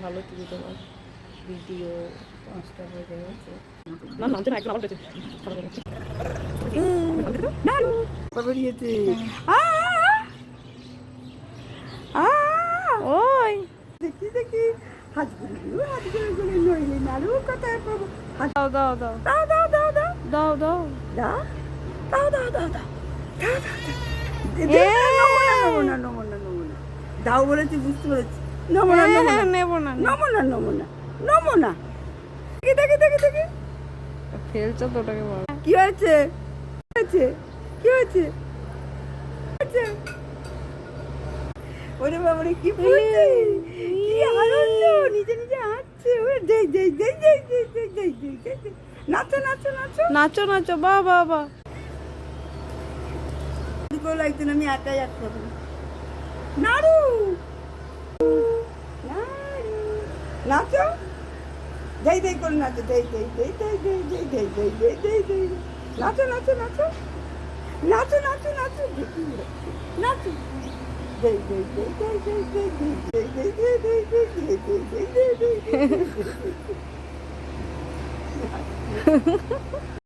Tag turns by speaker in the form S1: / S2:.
S1: ভালো তুমি তোমার ভিডিও 5টা হয়ে গেছে না নামতে না একদম আবার বেঁচে
S2: বেরিয়েছে
S1: ওই
S2: দেখি দেখি হাত গুলো নইলে নাড়ু কোথায় পাবো
S1: দাও দাও দাও
S2: দাও দাও দাও দাও
S1: দাও দাও
S2: দাও দাও দাও দাও দাও দাও বলেছি বুঝতে পেরেছি নমো না
S1: নেবো না
S2: নমো না নমো না নমো না দেখি দেখি দেখি
S1: ফেলছো তো ওটাকে বল
S2: কি হয়েছে কি হয়েছে ওরে বাবারে কি ফুলছে কি আনন্দ নিজে নিজে হাঁটছে ওরে দেই দেই দেই দেই দেই দেই দেই দেই দেই নাচো নাচো নাচো
S1: নাচো নাচো বাহ বাহ বাহ
S2: দুটো লাগতো না আমি একাই যাচ্ছি নাড়ু নাড়ু নাচো দেই দেই করে নাচো দেই দেই দেই দেই দেই দেই দেই দেই দেই দেই দেই নাচো নাচো নাচো নাচো নাচো নাচো নাচো দেই দেই দেই দেই দেই দেই দেই দেই দেই দেই দেই দেই দেই দেই দেই দেই